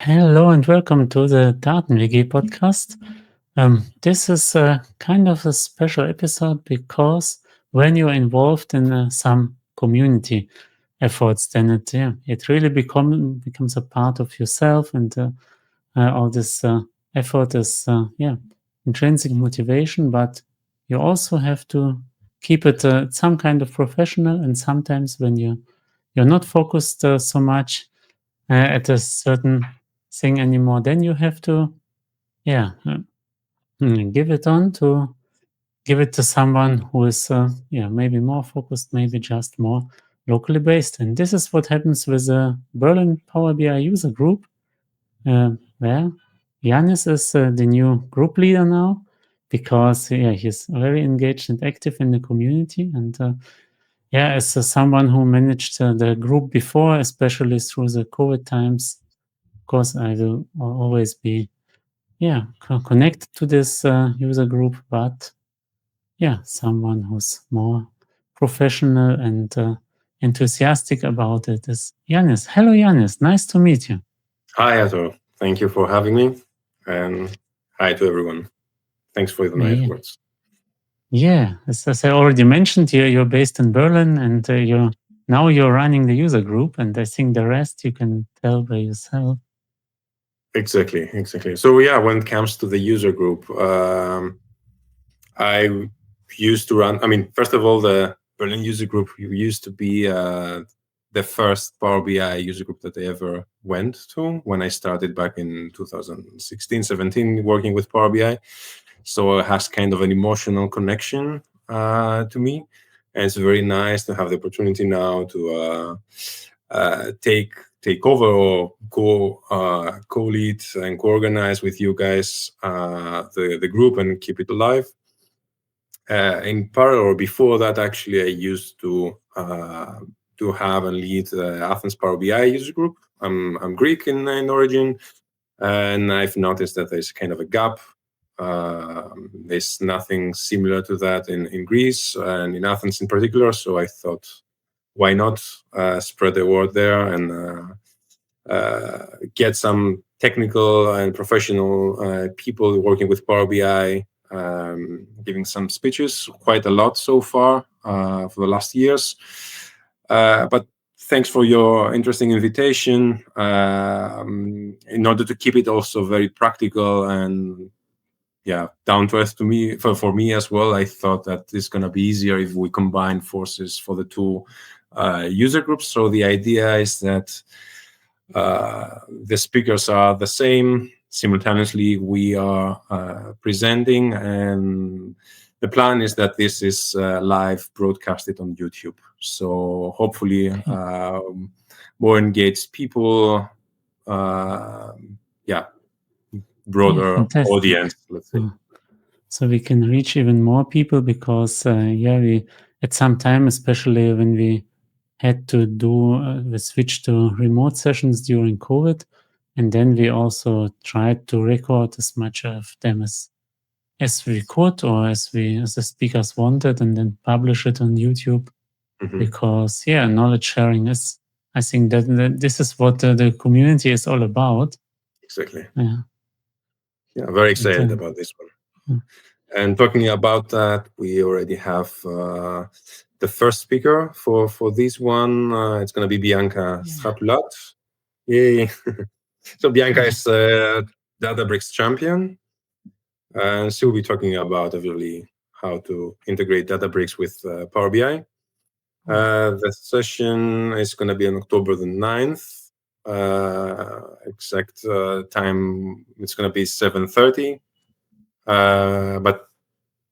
Hello and welcome to the Daten-WG podcast. This is kind of a special episode because when you're involved in some community efforts, then it really becomes a part of yourself, and all this effort is intrinsic motivation, but you also have to keep it some kind of professional. And sometimes when you're not focused so much at a certain thing anymore, then you have to, yeah, give it on to give it to someone who is, maybe more focused, maybe just more locally based. And this is what happens with the Berlin Power BI user group, where Ioannis is the new group leader now because he's very engaged and active in the community. And as someone who managed the group before, especially through the COVID times, of course, I will always be connected to this user group, but someone who's more professional and enthusiastic about it is Ioannis. Hello, Ioannis. Nice to meet you. Hi, Arthur. Thank you for having me, and hi to everyone. Thanks for the nice words. Yeah, as I already mentioned, you're based in Berlin, and you're running the user group, and I think the rest you can tell by yourself. Exactly. So when it comes to the user group, I used to run. I mean, first of all, the Berlin user group used to be the first Power BI user group that I ever went to when I started back in 2016, 17, working with Power BI. So it has kind of an emotional connection to me. And it's very nice to have the opportunity now to take over or co-lead and co-organize with you guys the group and keep it alive. In parallel, or before that, actually, I used to have and lead the Athens Power BI user group. I'm Greek in origin, and I've noticed that there's kind of a gap. There's nothing similar to that in Greece and in Athens in particular. So I thought, why not spread the word there and get some technical and professional people working with Power BI, giving some speeches, quite a lot so far for the last years. But thanks for your interesting invitation. In order to keep it also very practical and down to earth to me, for me as well, I thought that it's going to be easier if we combine forces for the two user groups. So the idea is that the speakers are the same. Simultaneously, we are presenting, and the plan is that this is live broadcasted on YouTube. So hopefully, more engaged people, broader audience, let's say. So we can reach even more people because, we at some time, especially when we had to do the switch to remote sessions during COVID, and then we also tried to record as much of them as we could, or as the speakers wanted, and then publish it on YouTube. Because knowledge sharing is, I think that this is what the community is all about. Exactly. Yeah, very excited about this one. And talking about that, we already have the first speaker for this one. It's going to be Bianca Stratulat. Yay! So Bianca is Databricks champion, and she'll be talking about obviously how to integrate Databricks with Power BI. The session is going to be on October the 9th. Exact time, it's going to be 7:30. But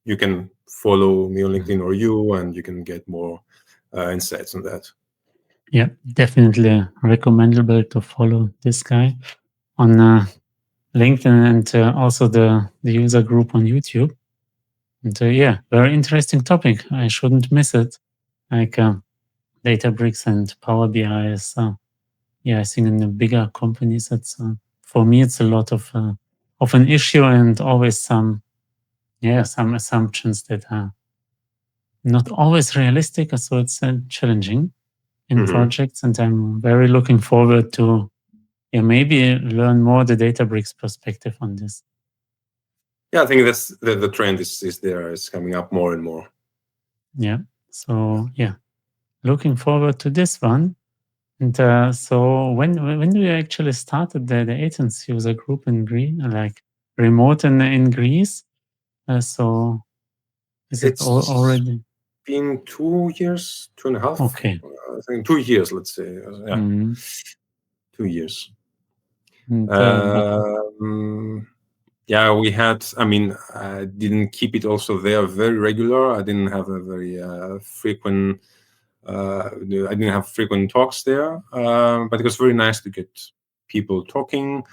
you can follow me on LinkedIn or you, and you can get more insights on that. Yeah, definitely recommendable to follow this guy on LinkedIn and also the user group on YouTube. And very interesting topic. I shouldn't miss it. Like Databricks and Power BI is, I think in the bigger companies, it's for me it's a lot of an issue and always some assumptions that are not always realistic. So it's challenging in projects, and I'm very looking forward to maybe learn more the Databricks perspective on this. Yeah, I think that's the trend is there. It's coming up more and more. Yeah. So yeah, looking forward to this one. And so when do you actually started the Athens user group in Greece, like remote in Greece? So is it It's already been 2 years, 2.5. okay? I think 2 years, let's say. Yeah, Mm. 2 years. And, but Yeah, we had. I mean, I didn't keep it also there very regular. I didn't have a very frequent. I didn't have frequent talks there, but it was very nice to get people talking.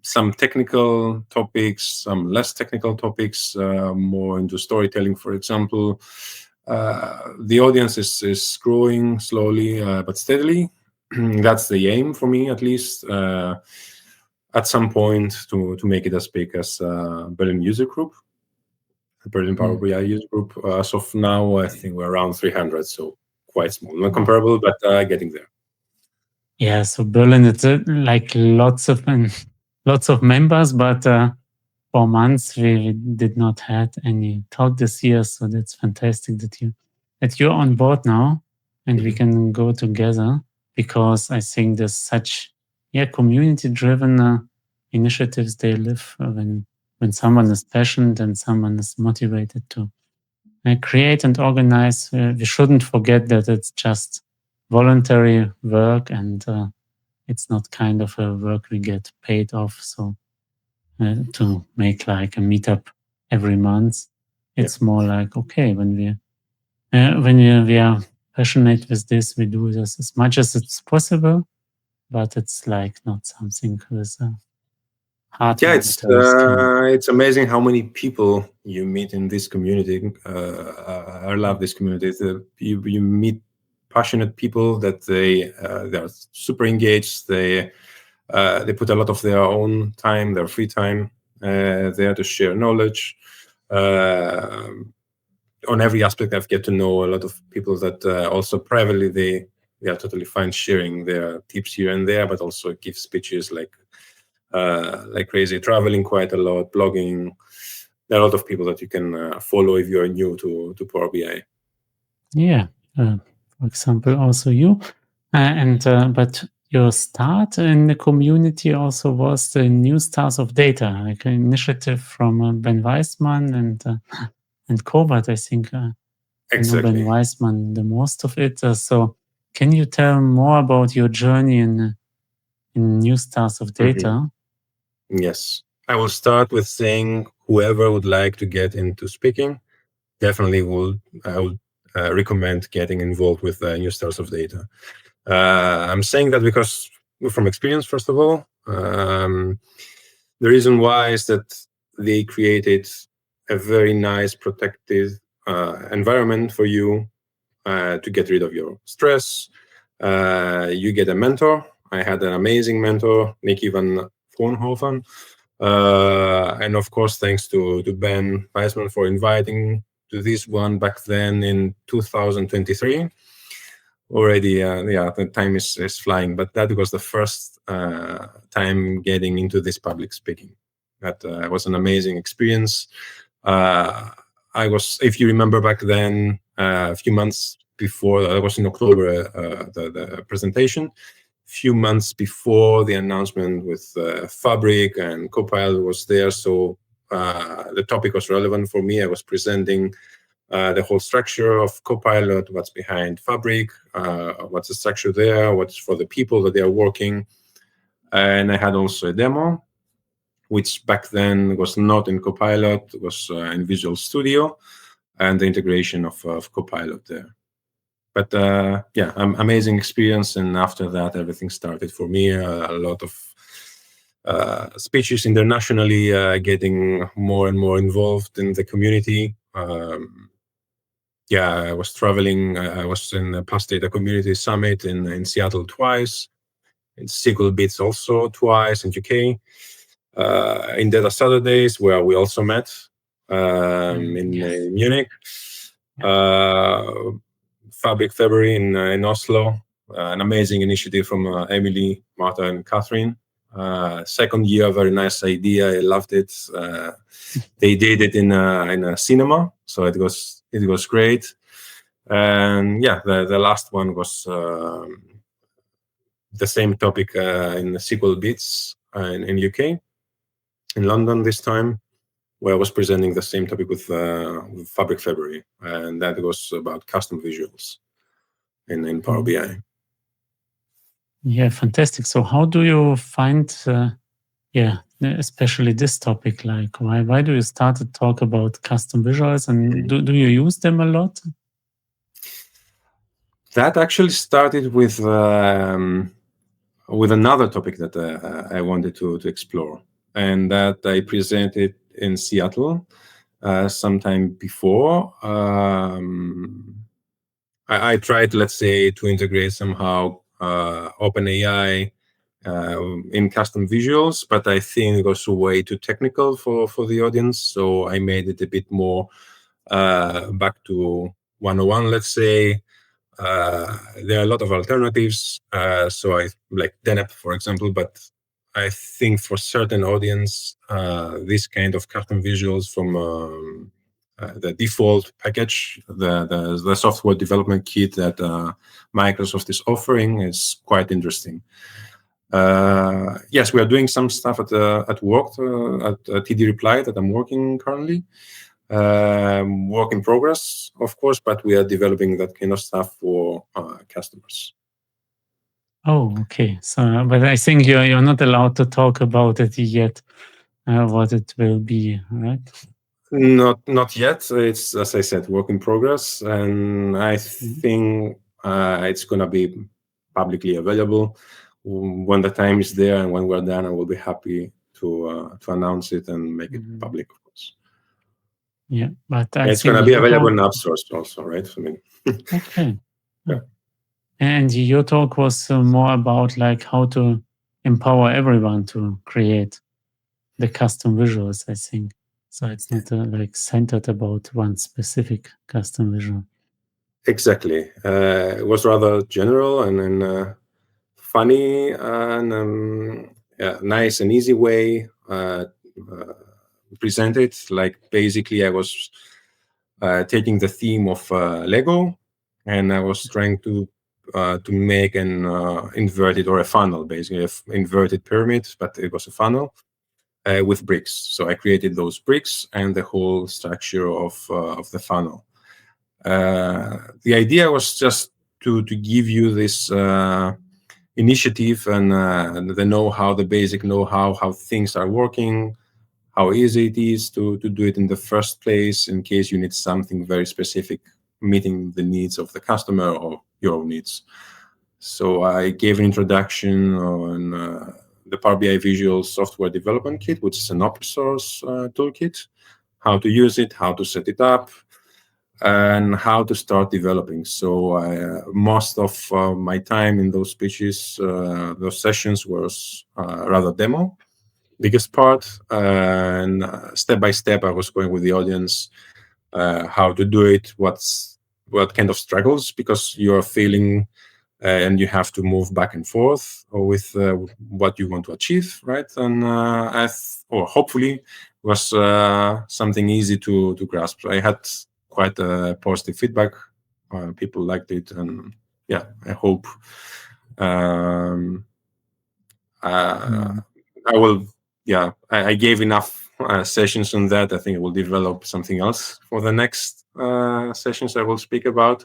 Some technical topics, some less technical topics, more into storytelling, for example. The audience is growing slowly but steadily. That's the aim for me, at least. At some point, to make it as big as Berlin User Group, Berlin Power BI User Group. As of now, I think we're around 300, so quite small, not comparable, but getting there. yeah, so Berlin, it's like lots of members, but for months we did not had any talk this year. So that's fantastic that you're on board now, and we can go together, because I think there's such community-driven initiatives. They live when someone is passionate and someone is motivated to create and organize. We shouldn't forget that it's just voluntary work, and it's not kind of a work we get paid off. So to make like a meetup every month, it's more like, okay, when we are passionate with this, we do this as much as it's possible, but it's like not something with hard Yeah, monetary stream. it's amazing how many people you meet in this community. I love this community. You meet passionate people that they are super engaged. They put a lot of their own time, their free time, there to share knowledge. On every aspect, I've get to know a lot of people that also privately they are totally fine sharing their tips here and there, but also give speeches like crazy, traveling quite a lot, blogging. There are a lot of people that you can follow if you are new to Power BI. Yeah, for example, also you, and but your start in the community also was the New Stars of Data, like an initiative from Ben Weisman and Kobalt. I think I know Ben Exactly. Weisman the most of it. So can you tell more about your journey in New Stars of Data? Yes. I will start with saying whoever would like to get into speaking, definitely I would recommend getting involved with New Stars of Data. I'm saying that because from experience, first of all. The reason why is that they created a very nice protected environment for you to get rid of your stress. You get a mentor. I had an amazing mentor, Nicky van Voornhoven. And of course, thanks to Ben Weisman for inviting to this one back then in 2023. Already, the time is flying, but that was the first time getting into this public speaking. That was an amazing experience. I was, if you remember back then, a few months before, that was in October, the presentation. Few months before the announcement with Fabric and Copilot was there, so the topic was relevant for me. I was presenting the whole structure of Copilot, what's behind Fabric, what's the structure there, what's for the people that they are working. And I had also a demo, which back then was not in Copilot, was in Visual Studio, and the integration of Copilot there. But amazing experience. And after that, everything started for me. A lot of speeches internationally, getting more and more involved in the community. I was traveling. I was in the Plus Data Community Summit in Seattle twice, in SQL Bits also twice in UK, in Data Saturdays where we also met in Munich, Fabric February in Oslo, an amazing initiative from Emily, Martha, and Catherine. Second year, very nice idea. I loved it. They did it in a cinema, so it was great. And yeah, the last one was the same topic in SQL Bits in UK, in London this time, where I was presenting the same topic with Fabric February, and that was about custom visuals in Power BI. Yeah, fantastic. So how do you find, especially this topic? Like, why do you start to talk about custom visuals, and do you use them a lot? That actually started with another topic that I wanted to explore, and that I presented in Seattle sometime before. I tried, let's say, to integrate somehow OpenAI in custom visuals, but I think it was way too technical for the audience. So I made it a bit more back to 101, let's say. There are a lot of alternatives. So I like Denep, for example, but I think for certain audience, this kind of custom visuals from the default package, the software development kit that Microsoft is offering is quite interesting. Yes, we are doing some stuff at work at TD Reply that I'm working currently. Work in progress, of course, but we are developing that kind of stuff for customers. Oh, okay. So, but I think you're not allowed to talk about it yet, what it will be, right? Not yet. It's, as I said, work in progress, and I think it's gonna be publicly available when the time is there, and when we're done. I will be happy to announce it and make it public, of course. Yeah, but it's gonna be available in App Stores also, right? I mean, okay. Yeah. And your talk was more about like how to empower everyone to create the custom visuals, I think. So it's not like centered about one specific custom visual. Exactly. It was rather general and funny and nice and easy way presented. Like basically, I was taking the theme of Lego, and I was trying to make an inverted or a funnel, basically an inverted pyramid, but it was a funnel with bricks. So I created those bricks and the whole structure of the funnel. The idea was just to give you this initiative and the know-how, the basic know-how, how things are working, how easy it is to do it in the first place in case you need something very specific, meeting the needs of the customer or your own needs. So I gave an introduction on the Power BI Visual Software Development Kit, which is an open source toolkit, how to use it, how to set it up, and how to start developing. So most of my time in those speeches, those sessions was rather demo, biggest part, and step by step I was going with the audience how to do it, what kind of struggles, because you're feeling and you have to move back and forth with what you want to achieve, right? And or hopefully was something easy to grasp. I had quite a positive feedback. People liked it, and yeah, I hope I will. Yeah, I gave enough sessions on that. I think I will develop something else for the next sessions I will speak about.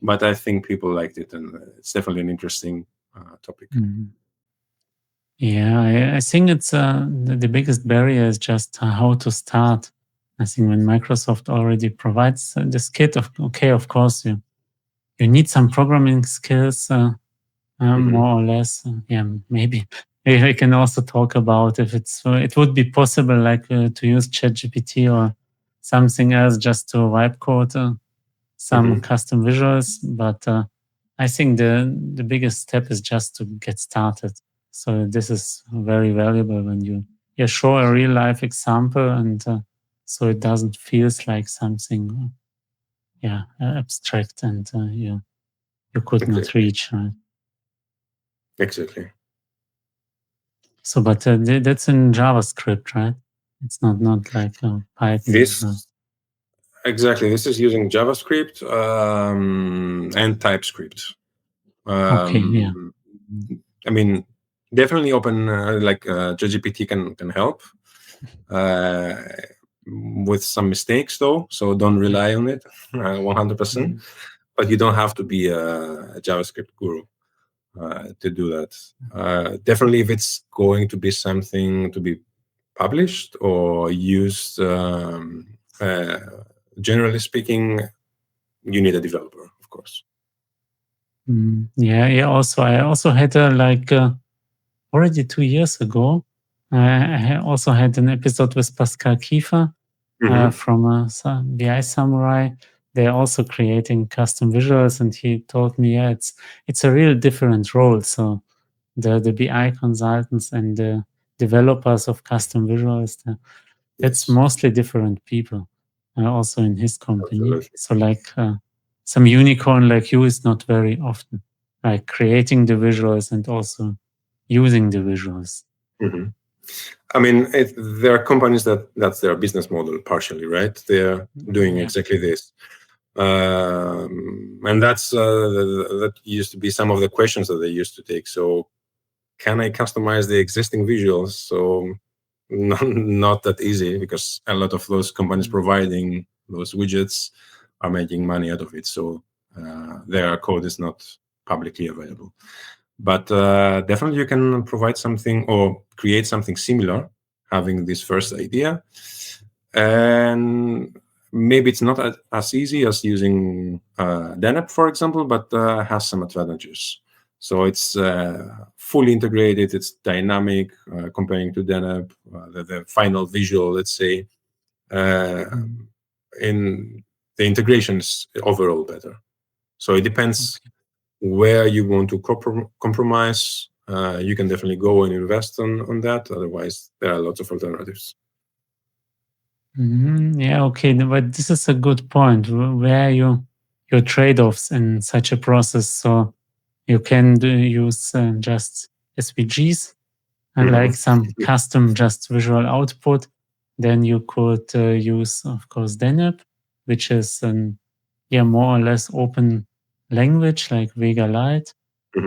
But I think people liked it, and it's definitely an interesting topic. Yeah, I think it's the biggest barrier is just how to start. I think when Microsoft already provides this kit, of course, you need some programming skills, more or less. Yeah, maybe I can also talk about if it would be possible, like to use ChatGPT or something else just to wipe code some custom visuals. But I think the biggest step is just to get started. So this is very valuable when you show a real life example, and so it doesn't feel like something abstract and you could not reach, right? Exactly. So, but that's in JavaScript, right? It's not like Python. Exactly. This is using JavaScript and TypeScript. Okay, yeah. I mean, definitely open like ChatGPT can help with some mistakes though. So don't rely on it 100%. But you don't have to be a JavaScript guru to do that. Definitely, if it's going to be something to be published or used, generally speaking, you need a developer, of course. Yeah. I also had already 2 years ago. I also had an episode with Pascal Kiefer from BI Samurai. They're also creating custom visuals, and he told me, yeah, it's a real different role. So the BI consultants and the developers of custom visuals, that's mostly different people. Also in his company. Absolutely. So like some unicorn like you is not very often, like creating the visuals and also using the visuals. I mean, there are companies that's their business model partially, right? They're doing exactly this. And that used to be some of the questions that they used to take. So can I customize the existing visuals? So not that easy, because a lot of those companies providing those widgets are making money out of it. So their code is not publicly available. But definitely you can provide something or create something similar, having this first idea. And maybe it's not as easy as using Deneb, for example, but has some advantages. So it's fully integrated, it's dynamic, comparing to Deneb, the final visual, let's say, in the integration is overall better. So it depends where you want to compromise. You can definitely go and invest on that. Otherwise, there are lots of alternatives. Yeah, okay, but this is a good point. Where your trade-offs in such a process? So you can use just SVGs and like some custom just visual output. Then you could use, of course, Deneb, which is more or less open language like Vega Lite.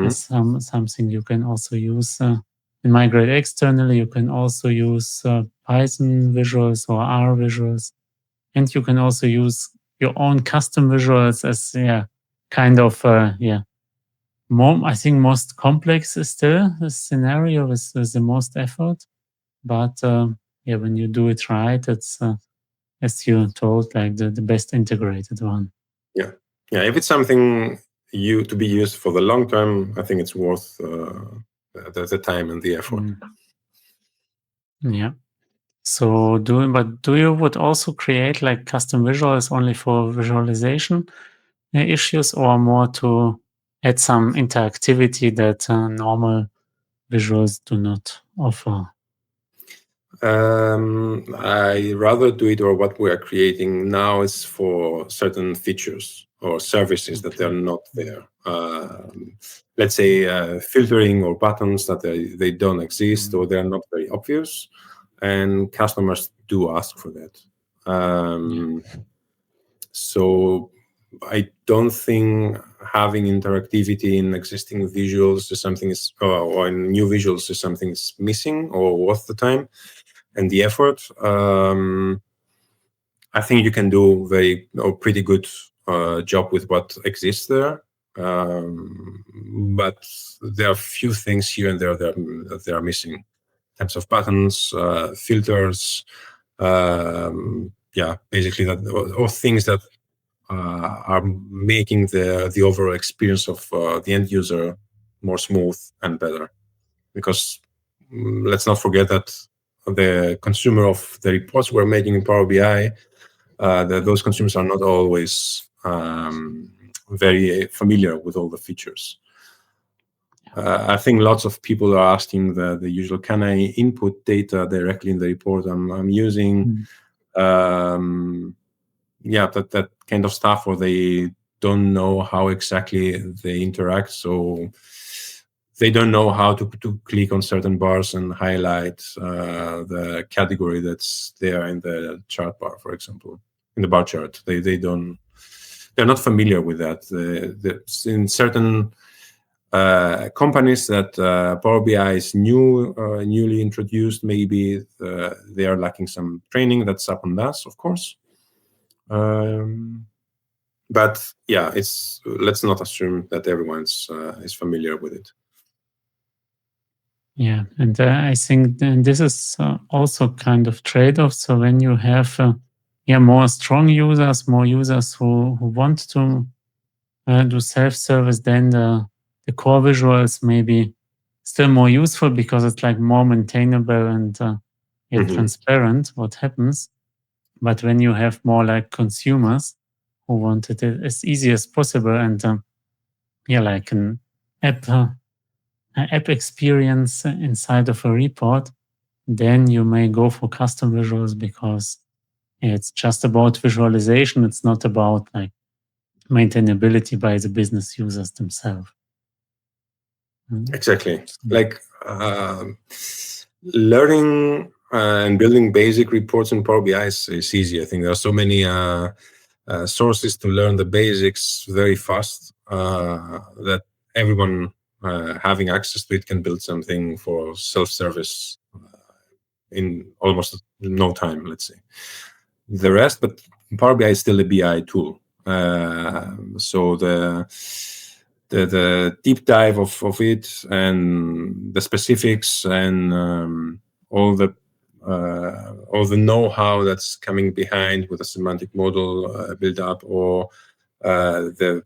As something you can also use and migrate externally. You can also use Python visuals or R visuals, and you can also use your own custom visuals as kind of more. I think most complex is still the scenario with the most effort, but when you do it right, it's as you told, like the best integrated one. Yeah. If it's something to be used for the long term, I think it's worth the time and the effort. Yeah. So do you would also create like custom visuals only for visualization issues, or more to add some interactivity that normal visuals do not offer? I rather do it, or what we are creating now is for certain features or services that are not there. Let's say filtering or buttons that they don't exist or they're not very obvious, and customers do ask for that. So I don't think having interactivity in existing visuals is something or in new visuals is something is missing or worth the time and the effort. I think you can do pretty good job with what exists there. But there are a few things here and there that they are missing in terms of buttons, filters, basically that, or things that are making the overall experience of the end user more smooth and better. Because let's not forget that the consumer of the reports we're making in Power BI, those consumers are not always very familiar with all the features. I think lots of people are asking the usual, can I input data directly in the report I'm using? That kind of stuff, or they don't know how exactly they interact. So they don't know how to click on certain bars and highlight the category that's there in the chart bar, for example, in the bar chart. They're not familiar with that. In certain companies that Power BI is newly introduced, maybe they are lacking some training. That's up on us, of course. But yeah, let's not assume that everyone's is familiar with it. Yeah, and I think this is also kind of trade-off. So when you have more strong users, more users who want to do self-service, then the core visuals may be still more useful because it's like more maintainable and transparent what happens. But when you have more like consumers who want it as easy as possible and like an app experience inside of a report, then you may go for custom visuals because it's just about visualization. It's not about like maintainability by the business users themselves. Exactly. Like learning and building basic reports in Power BI is easy. I think there are so many sources to learn the basics very fast that everyone having access to it can build something for self-service in almost no time, let's say. The rest, but Power BI is still a BI tool. So the deep dive of it and the specifics and all the know-how that's coming behind with a semantic model build up, or the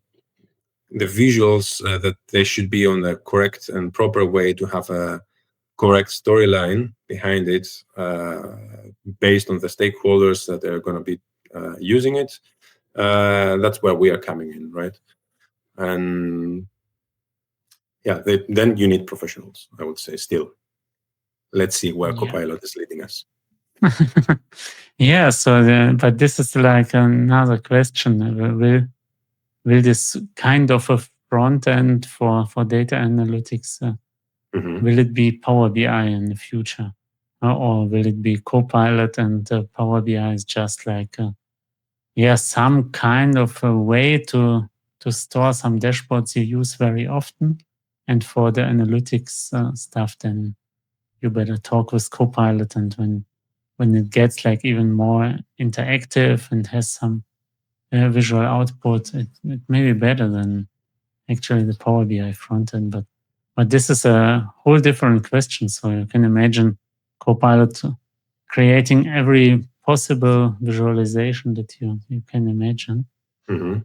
visuals that they should be on the correct and proper way to have a correct storyline behind it, based on the stakeholders that are going to be using it. That's where we are coming in, right? And yeah, then you need professionals, I would say. Still, let's see where Copilot is leading us. Yeah, so but this is like another question. Will this kind of a front end for data analytics, will it be Power BI in the future? Or will it be Copilot and Power BI is just like some kind of a way to store some dashboards you use very often, and for the analytics stuff, then you better talk with Copilot, and when it gets like even more interactive and has some visual output, it may be better than actually the Power BI front end. But this is a whole different question. So you can imagine Copilot creating every possible visualization that you can imagine. Mm-hmm.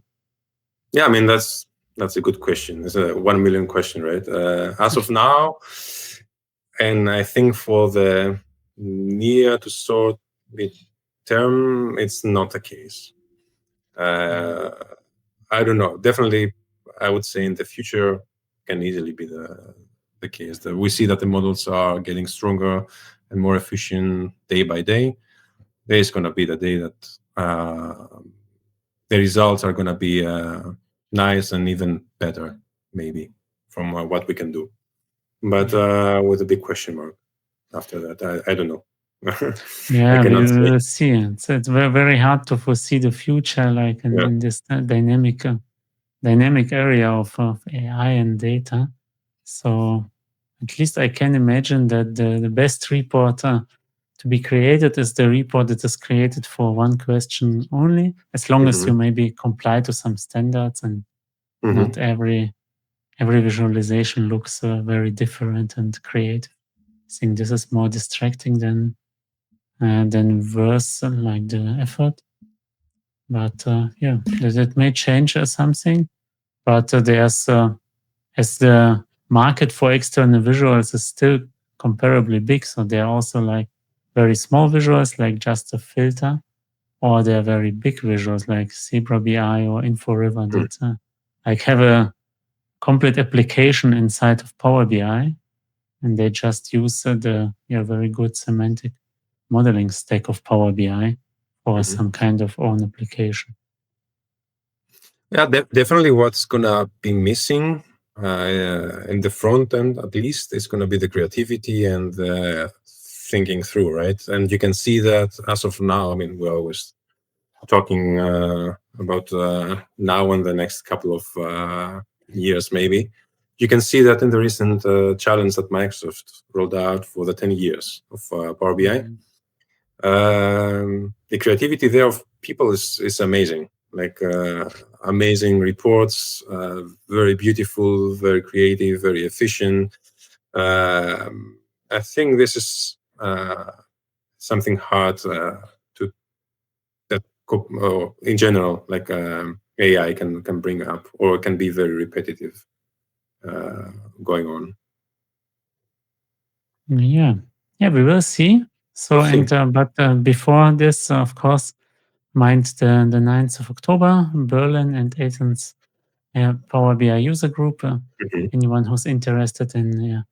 Yeah, I mean, that's a good question. It's a 1 million question, right? As of now, and I think for the near to short term, it's not the case. I don't know. Definitely, I would say in the future can easily be the case. That we see that the models are getting stronger and more efficient day by day. There is going to be the day that the results are going to be nice and even better, maybe, from what we can do. But with a big question mark after that, I don't know. Yeah, we will see. It's very, very hard to foresee the future, like in this dynamic area of AI and data. So at least I can imagine that the best report to be created is the report that is created for one question only, as long as you maybe comply to some standards and not every visualization looks very different and creative. I think this is more distracting than worth like the effort. But that may change something. But there's as the market for external visuals is still comparably big, so there are also like very small visuals, like just a filter, or there are very big visuals like Zebra BI or InfoRiver that like have a complete application inside of Power BI, and they just use the very good semantic modeling stack of Power BI for some kind of own application. Yeah, definitely what's going to be missing in the front end, at least, is going to be the creativity and thinking through, right? And you can see that as of now. I mean, we're always talking about now and the next couple of years, maybe. You can see that in the recent challenge that Microsoft rolled out for the 10 years of Power BI. The creativity there of people is amazing. Like amazing reports, very beautiful, very creative, very efficient. I think this is something hard to that in general, like AI can bring up, or can be very repetitive going on. Yeah, we will see. So, We'll see. and but before this, of course, mind the 9th of October, Berlin and Athens, Power BI User Group. Anyone who's interested in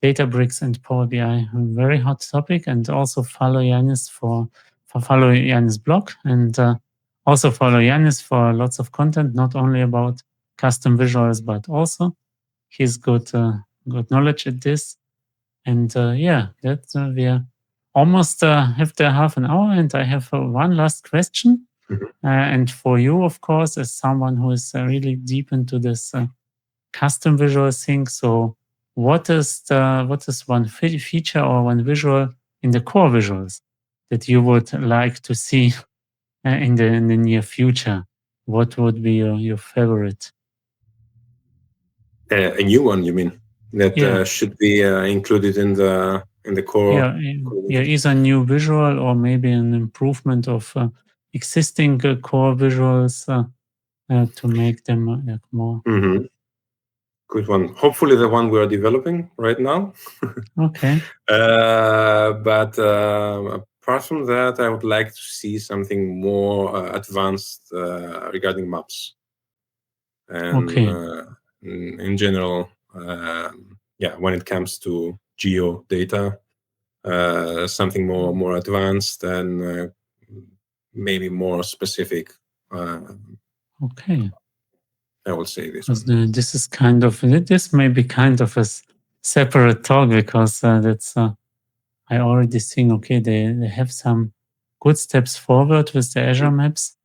Databricks and Power BI, a very hot topic. And also follow Ioannis for follow Ioannis blog, and also follow Ioannis for lots of content, not only about custom visuals, but also he's good knowledge at this. And yeah, that we almost have the half an hour, and I have one last question. And for you, of course, as someone who is really deep into this custom visual thing, so what is one feature or one visual in the core visuals that you would like to see in the near future? What would be your favorite? A new one, you mean? That should be included in the core. Either a new visual or maybe an improvement of existing core visuals to make them more. Good one. Hopefully, the one we are developing right now. Okay. But apart from that, I would like to see something more advanced regarding maps. And in general, when it comes to geo data, something more advanced and maybe more specific. Okay. I will say this. This is this may be kind of a separate talk, because that's I already think, okay, they have some good steps forward with the Azure maps.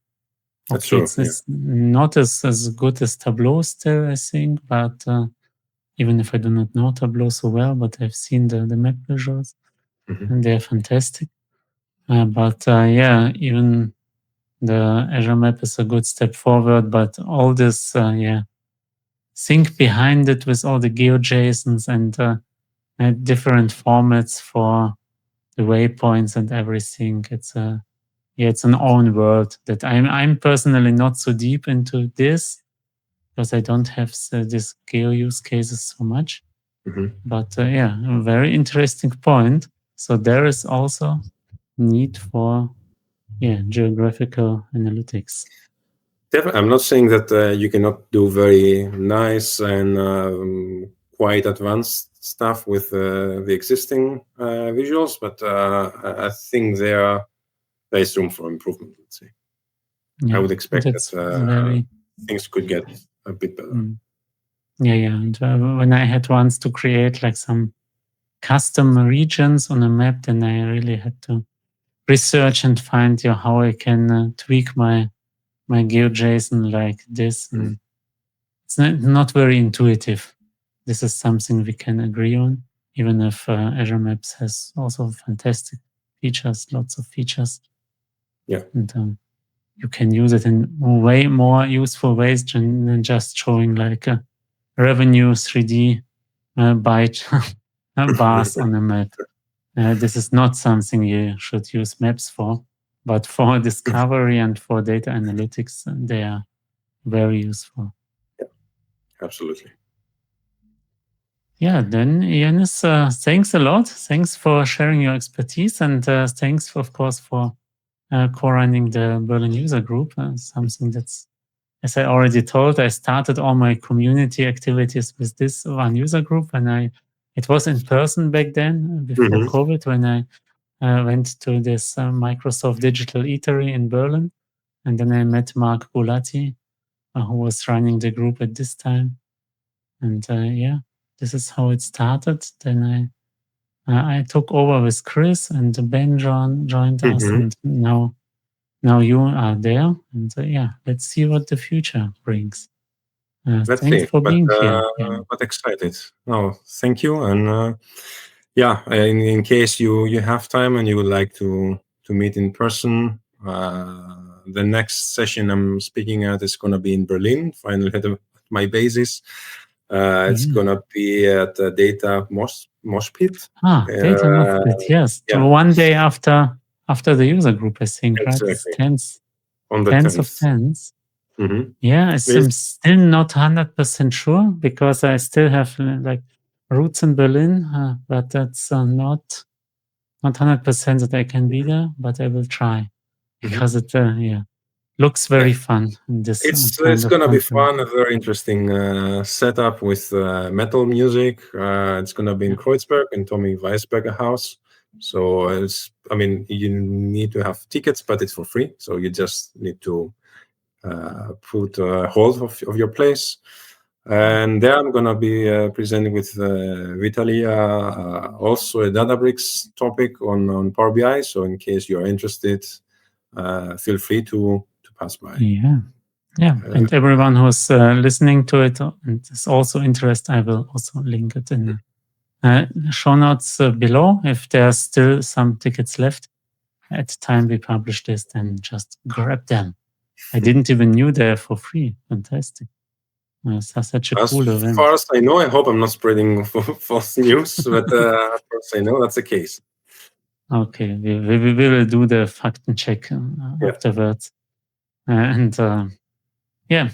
Okay, it's not as good as Tableau still, I think, but even if I do not know Tableau so well, but I've seen the map visuals, and they're fantastic. But even the Azure map is a good step forward, but all this, think behind it with all the GeoJSONs and different formats for the waypoints and everything. It's an own world that I'm personally not so deep into this, because I don't have this geo use cases so much. But a very interesting point. So there is also need for geographical analytics. I'm not saying that you cannot do very nice and quite advanced stuff with the existing visuals, but I think there is room for improvement, let's say. I would expect that things could get a bit better. And when I had once to create like some custom regions on a map, then I really had to research and find how I can tweak my GeoJSON like this. And it's not very intuitive. This is something we can agree on, even if Azure Maps has also fantastic features, lots of features. Yeah. And you can use it in way more useful ways than just showing like a revenue 3D byte bars on a map. This is not something you should use maps for, but for discovery and for data analytics, they are very useful. Yeah, absolutely. Yeah, then Ioannis, thanks a lot. Thanks for sharing your expertise, and thanks, of course, for co-running the Berlin User Group, something that's, as I already told, I started all my community activities with this one user group, and it was in person back then, before COVID, when I went to this Microsoft Digital Eatery in Berlin, and then I met Mark Bulati, who was running the group at this time. And yeah, this is how it started. Then I took over with Chris, and Ben joined us, Mhm. and now you are there. And yeah, let's see what the future brings. Let's Thanks see. for being here. Yeah. But excited. No, thank you. And yeah, in case you have time and you would like to meet in person, the next session I'm speaking at is going to be in Berlin. Finally had my basis. It's Yeah. going to be at the Data Mosh Pit. Data Moffat, yes. Yeah, One day after the user group, I think, right? It's exactly. 10th, On the 10th of 10th. 10th. Mhm. Yeah, Yes. I'm still not 100% sure because I still have like roots in Berlin, but that's not 100% that I can be there, but I will try because it looks very fun in this It's kind of gonna be conference. fun, a very interesting setup with metal music. It's gonna be in Kreuzberg in Tommy Weisberger house. So I mean, you need to have tickets, but it's for free. So you just need to put a hold of your place. And there I'm gonna be presenting with Vitalia, also a Databricks topic on Power BI. So in case you are interested, feel free to pass by. Yeah, and everyone who's listening to it and is also interested, I will also link it in the show notes below. If there's still some tickets left at the time we publish this, then just grab them. I didn't even knew they're for free. Fantastic. Such a cool event. As far as I know, I hope I'm not spreading false news, but as far as I know, that's the case. Okay, we will do the fact check afterwards. And yeah,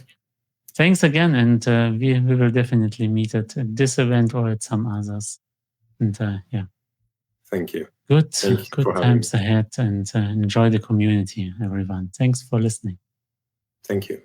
thanks again. And we will definitely meet at this event or at some others. And yeah. Thank you. Good Thank you for having times ahead, and enjoy the community, everyone. Thanks for listening. Thank you.